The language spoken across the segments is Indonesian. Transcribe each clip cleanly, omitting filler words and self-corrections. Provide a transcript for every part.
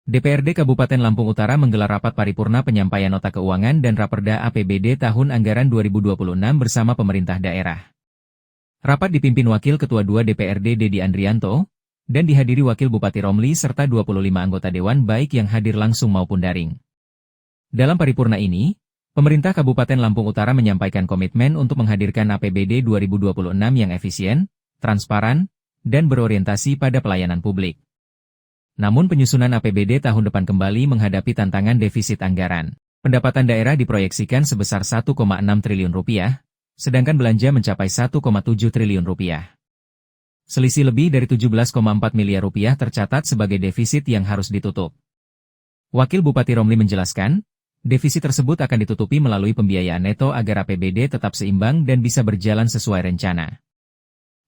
DPRD Kabupaten Lampung Utara menggelar rapat paripurna penyampaian nota keuangan dan Raperda APBD tahun anggaran 2026 bersama pemerintah daerah. Rapat dipimpin Wakil Ketua 2 DPRD Dedi Andrianto, dan dihadiri Wakil Bupati Romli serta 25 anggota Dewan baik yang hadir langsung maupun daring. Dalam paripurna ini, pemerintah Kabupaten Lampung Utara menyampaikan komitmen untuk menghadirkan APBD 2026 yang efisien, transparan, dan berorientasi pada pelayanan publik. Namun penyusunan APBD tahun depan kembali menghadapi tantangan defisit anggaran. Pendapatan daerah diproyeksikan sebesar 1,6 triliun rupiah, sedangkan belanja mencapai 1,7 triliun rupiah. Selisih lebih dari 17,4 miliar rupiah tercatat sebagai defisit yang harus ditutup. Wakil Bupati Romli menjelaskan, defisit tersebut akan ditutupi melalui pembiayaan neto agar APBD tetap seimbang dan bisa berjalan sesuai rencana.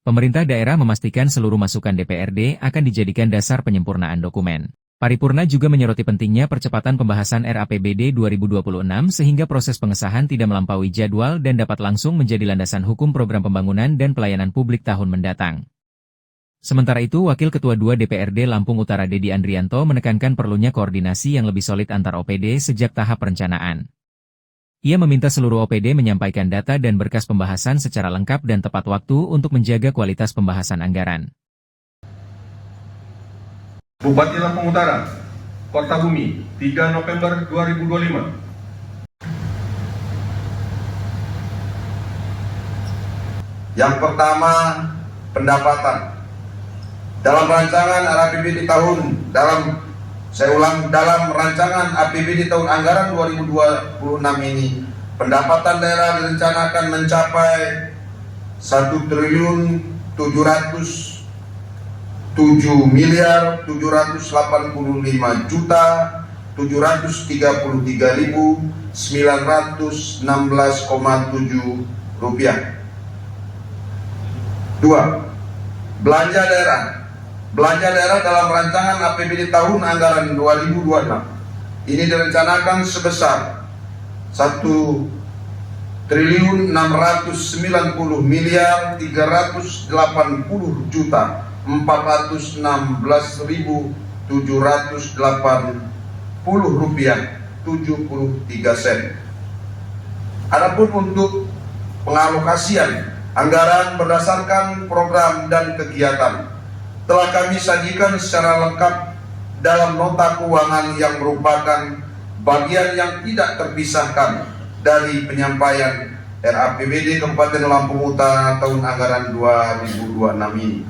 Pemerintah daerah memastikan seluruh masukan DPRD akan dijadikan dasar penyempurnaan dokumen. Paripurna juga menyoroti pentingnya percepatan pembahasan RAPBD 2026 sehingga proses pengesahan tidak melampaui jadwal dan dapat langsung menjadi landasan hukum program pembangunan dan pelayanan publik tahun mendatang. Sementara itu, Wakil Ketua 2 DPRD Lampung Utara Dedi Andrianto menekankan perlunya koordinasi yang lebih solid antar OPD sejak tahap perencanaan. Ia meminta seluruh OPD menyampaikan data dan berkas pembahasan secara lengkap dan tepat waktu untuk menjaga kualitas pembahasan anggaran. Bupati Lampung Utara, Kota Bumi, 3 November 2025. Yang pertama, pendapatan. Dalam rancangan RAPBD dalam rancangan APBD tahun anggaran 2026 ini, pendapatan daerah direncanakan mencapai 1.775.783.916,7 rupiah. 2. Belanja daerah. Belanja daerah dalam rancangan APBD tahun anggaran 2026 ini direncanakan sebesar 1.990.390.416.780 rupiah 73 sen. Adapun untuk pengalokasian anggaran berdasarkan program dan kegiatan telah kami sajikan secara lengkap dalam nota keuangan yang merupakan bagian yang tidak terpisahkan dari penyampaian RAPBD Kabupaten Lampung Utara tahun anggaran 2026 ini.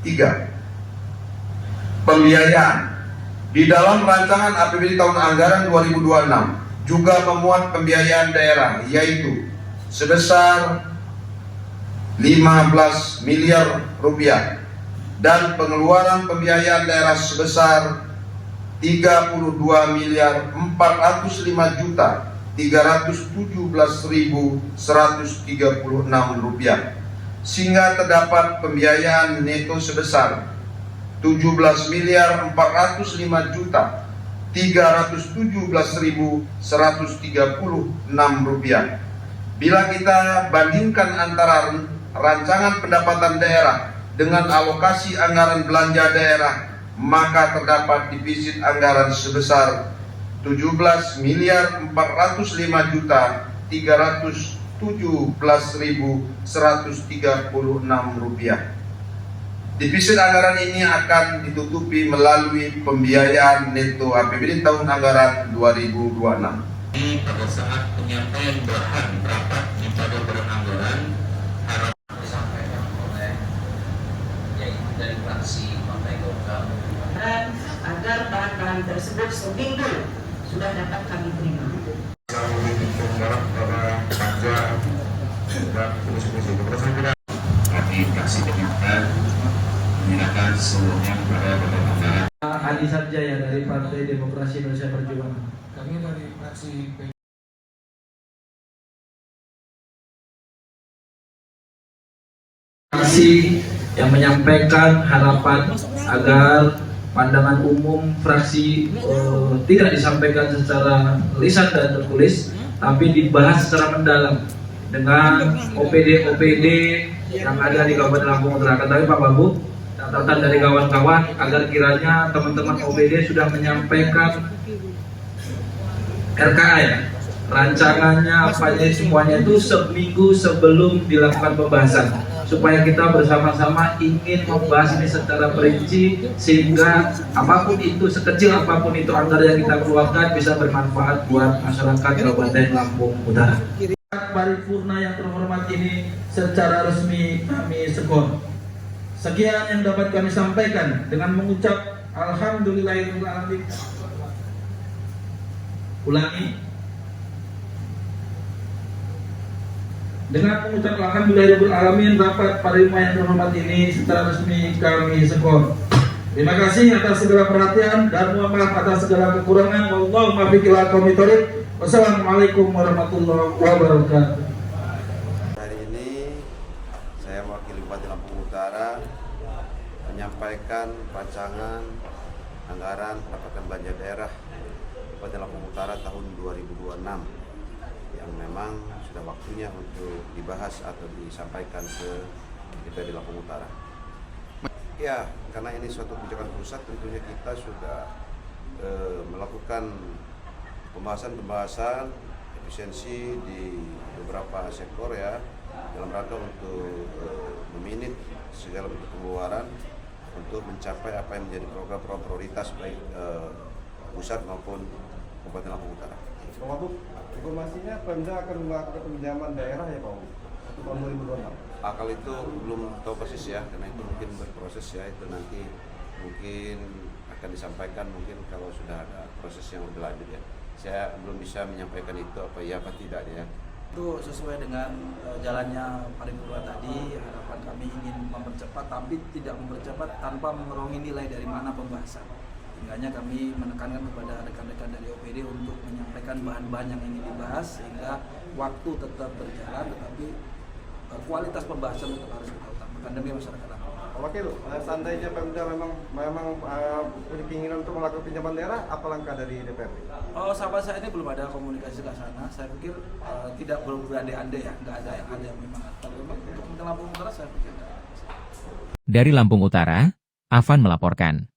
3. Pembiayaan. Di dalam rancangan APBD tahun anggaran 2026 juga memuat pembiayaan daerah, yaitu sebesar 15 miliar rupiah dan pengeluaran pembiayaan daerah sebesar 32.405.317.136 rupiah, sehingga terdapat pembiayaan neto sebesar 17.405.317.136 rupiah. Bila kita bandingkan antara rancangan pendapatan daerah dengan alokasi anggaran belanja daerah, maka terdapat defisit anggaran sebesar 17.405.317.136 rupiah. Defisit anggaran ini akan ditutupi melalui pembiayaan neto APBD tahun anggaran 2026. Pada saat penyampaian bahan rapat penyampaian bahan anggaran disampaikan oleh yaitu dari fraksi Partai Golkar agar bahan-bahan tersebut seminggu sudah dapat kami terima. Kami fraksi Demokrat menyerahkan seluruhnya kepada Bapak Anggaran. Adi Sarjaya dari Partai Demokrasi Indonesia Perjuangan. Kami dari fraksi yang menyampaikan harapan agar pandangan umum fraksi tidak disampaikan secara lisan dan tertulis, tapi dibahas secara mendalam dengan OPD yang ada di Kabupaten Lampung Utara. Ketahui Pak Babu, catatan dari kawan-kawan agar kiranya teman-teman OPD sudah menyampaikan RKA ya, rancangannya apanya semuanya itu seminggu sebelum dilakukan pembahasan, supaya kita bersama-sama ingin membahas ini secara perinci sehingga apapun itu, sekecil apapun itu anggaran yang kita keluarkan bisa bermanfaat buat masyarakat Kabupaten Lampung Utara. Paripurna yang terhormat ini secara resmi kami sekor. Sekian yang dapat kami sampaikan dengan mengucap alhamdulillahirobbilalamin. Ulangi. Dengan mengucap alhamdulillahirobbilalamin, rapat paripurna yang terhormat ini secara resmi kami sekor. Terima kasih atas segala perhatian dan mohon maaf atas segala kekurangan. Wallahu muwaffiq ila aqwamit thoriq. Wassalamualaikum warahmatullahi wabarakatuh. Hari ini saya mewakili Bupati Lampung Utara menyampaikan rancangan anggaran pendapatan belanja daerah Kabupaten Lampung Utara tahun 2026 yang memang sudah waktunya untuk dibahas atau disampaikan ke DPRD Lampung Utara. Ya, karena ini suatu kebijakan pusat, tentunya kita sudah melakukan pembahasan efisiensi di beberapa sektor ya, dalam rangka untuk meminit segala bentuk pengeluaran untuk mencapai apa yang menjadi program-program prioritas baik pusat maupun Kabupaten Lampung Utara. Pak Wagub, informasinya Pemda akan melakukan pinjaman daerah ya Pak Wagub untuk tahun 2026. Kalau itu belum tahu persis ya, karena itu mungkin berproses ya, itu nanti mungkin akan disampaikan mungkin kalau sudah ada proses yang lebih lanjut ya. Saya belum bisa menyampaikan itu apa ya apa tidak ya. Itu sesuai dengan jalannya paripurna tadi, harapan kami ingin mempercepat tapi tidak mempercepat tanpa mengerongi nilai dari mana pembahasan. Sehingga kami menekankan kepada rekan-rekan dari OPD untuk menyampaikan bahan-bahan yang ingin dibahas sehingga waktu tetap berjalan tetapi kualitas pembahasan tetap harus kita utamakan demi masyarakat. Wakil, seandainya Pemda memang punya keinginan untuk melakukan pinjaman daerah, apa langkah dari DPRD? Oh, sampai saat ini belum ada komunikasi ke sana. Saya pikir tidak belum berandai-andai ya, nggak ada yang memang. Tapi untuk Lampung Utara saya pikir. Dari Lampung Utara, Afan melaporkan.